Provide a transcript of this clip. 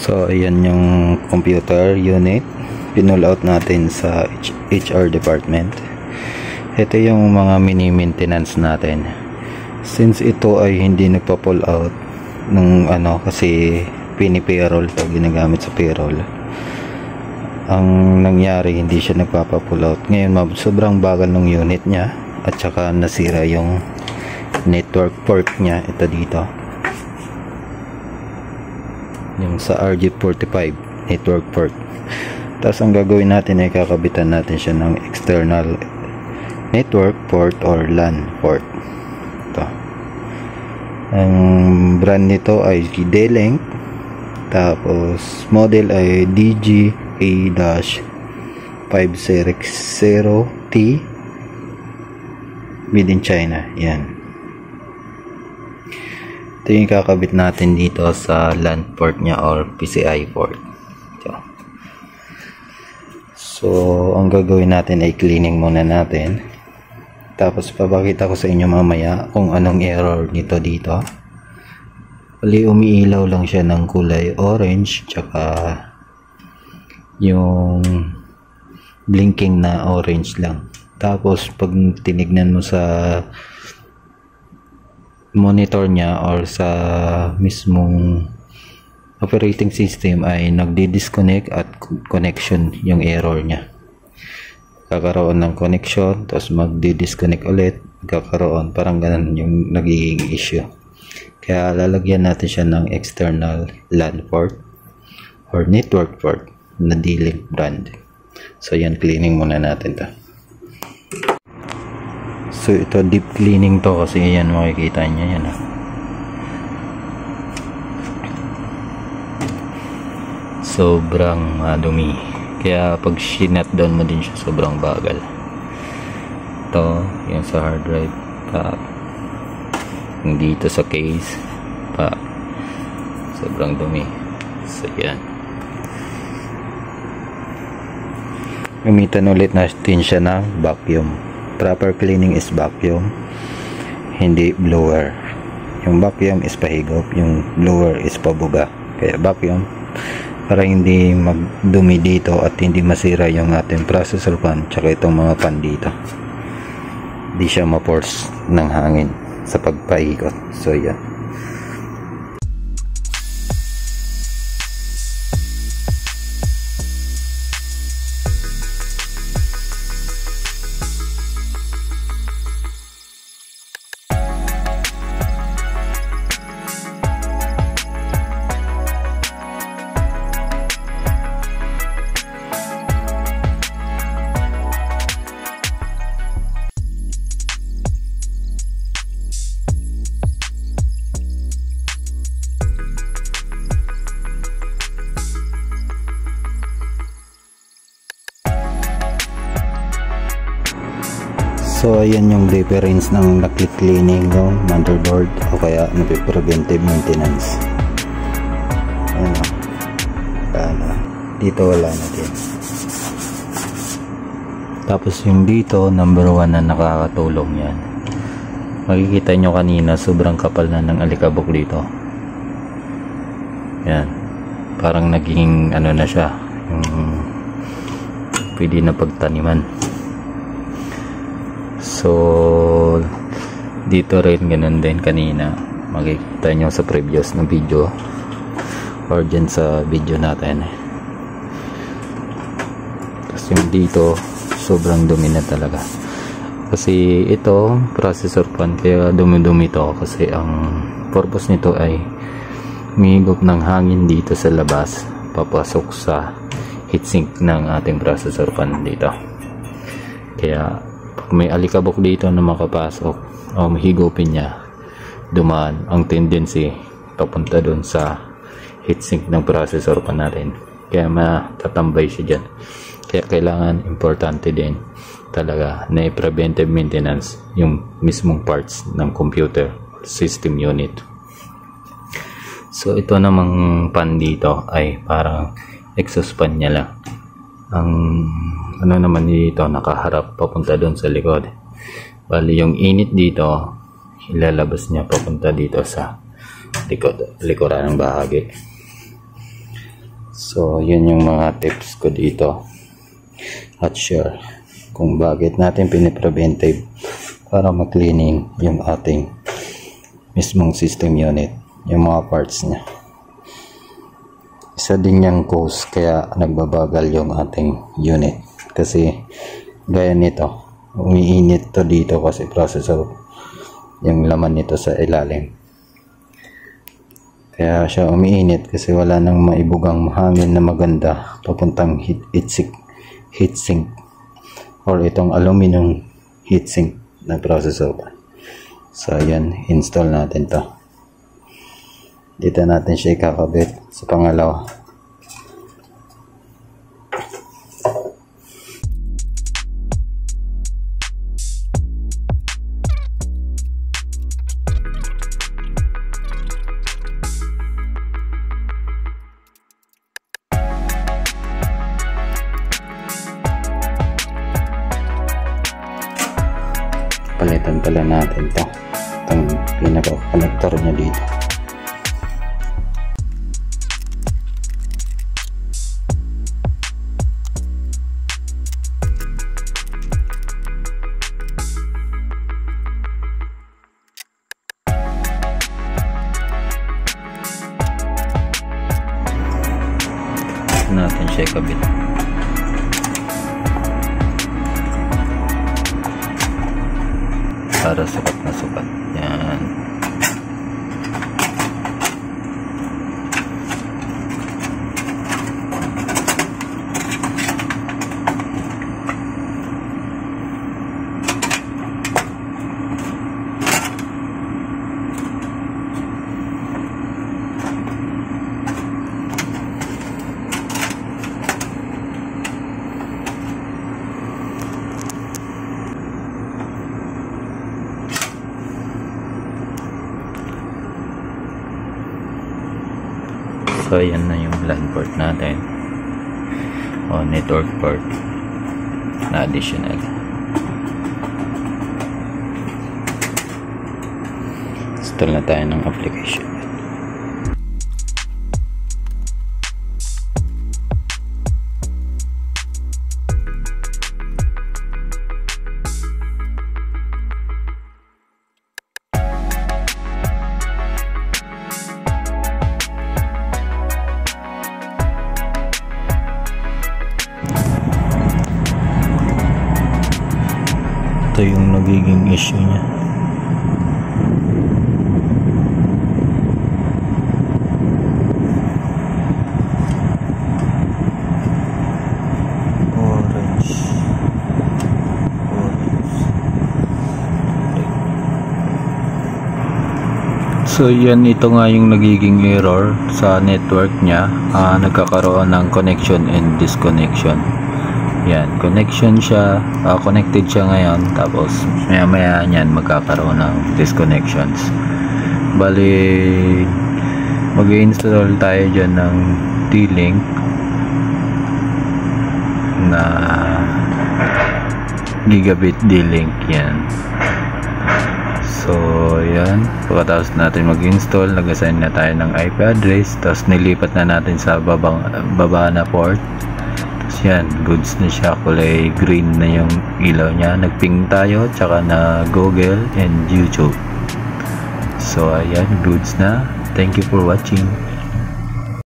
So ayan yung computer unit, pinull out natin sa HR department. Ito yung mga mini maintenance natin. Since ito ay hindi nagpa-pull out nung kasi pini-payroll to, ginagamit sa payroll, ang nangyari hindi siya nagpapa-pull out. Ngayon sobrang bagal ng unit niya at saka nasira yung network port niya. Ito dito yung sa RJ45 network port. Tapos ang gagawin natin ay kakabitan natin siya ng external network port or LAN port. Ito, ang brand nito ay D-Link, tapos model ay DGA-560T, made in China. Yan, ito yung kakabit natin dito sa LAN port nya or PCI port. Ito. So ang gagawin natin ay cleaning muna natin, tapos papakita ko sa inyo mamaya kung anong error nito dito. Bali umiilaw lang siya ng kulay orange, tsaka yung blinking na orange lang. Tapos pag tinignan mo sa monitor niya or sa mismong operating system ay nagdi-disconnect at connection yung error niya. Kakaroon ng connection, tapos magdi-disconnect ulit, kakaroon, parang ganun yung nagiging issue. Kaya lalagyan natin siya ng external LAN port or network port na D-Link brand. So yan, cleaning muna natin to. So ito deep cleaning to kasi yan, makikita niya yan. Sobrang dumi. Kaya pag sinat down mo din siya, sobrang bagal. Ito, yan sa hard drive pa. Dito sa case pa. Sobrang dumi. So yan. Gamitan ulit natin siya ng vacuum. Proper cleaning is vacuum, hindi blower. Yung vacuum is pahigop, yung blower is pabuga. Kaya vacuum para hindi magdumi dito at hindi masira yung ating processor fan tsaka itong mga fan dito. Hindi siya ma-force ng hangin sa pagpaikot. So yan. So ayan yung difference ng na-click cleaning ng motherboard o kaya preventive maintenance. Dito wala na din. Tapos yung dito, number 1 na nakakatulong yan. Makikita nyo kanina, sobrang kapal na ng alikabok dito. Yan, parang naging na siya, pwede na pagtaniman. So dito rin ganun din kanina, makikita nyo sa previous na video or dyan sa video natin. Tapos yung dito sobrang dumi na talaga kasi ito processor fan, kaya dumi-dumi to kasi ang purpose nito ay humigop ng hangin dito sa labas papasok sa heatsink ng ating processor fan dito. Kaya may alikabok dito na makapasok o mahigupin niya, dumaan, ang tendency papunta doon sa heatsink ng processor pa natin, kaya matatambay siya dyan. Kaya kailangan, importante din talaga na i-preventive maintenance yung mismong parts ng computer system unit. So ito namang pan dito ay parang exhaust fan niya lang. Ang naman dito nakaharap papunta doon sa likod. Bali yung init dito ilalabas niya papunta dito sa likuran ng bahagi. So yun yung mga tips ko dito at share kung bakit natin pinipreventive para mag-cleaning yung ating mismong system unit, yung mga parts niya. Isa din yung cause kaya nagbabagal yung ating unit kasi gaya nito, umiinit to dito kasi processor yung laman nito sa ilalim, kaya siya umiinit kasi wala nang maibugang hangin na maganda papuntang heatsink or itong aluminum heatsink na processor. So ayan, install natin to. Dito natin siya ikakabit sa pangalawa. Palitan pala natin to, itong pinaka-connector niya dito. Natin siya ikabit. Para sukat na sukat. Yan. So ayan na yung LAN port natin o network port na additional. Install na tayo ng application. Ito yung nagiging issue niya. Orange. So yan, ito nga yung nagiging error sa network niya. Nagkakaroon ng connection and disconnection. Yan, connection siya, connected siya ngayon, tapos maya maya yan magkakaroon ng disconnections. Bali mag-install tayo dyan ng D-Link na gigabit D-Link yan. So yan, pagkatapos natin mag-install, nag-assign na tayo ng IP address, tapos nilipat na natin sa baba na port. Yan, goods na siya, kulay green na yung ilaw niya. Nagping tayo, tsaka na Google and YouTube. So ayan, goods na. Thank you for watching.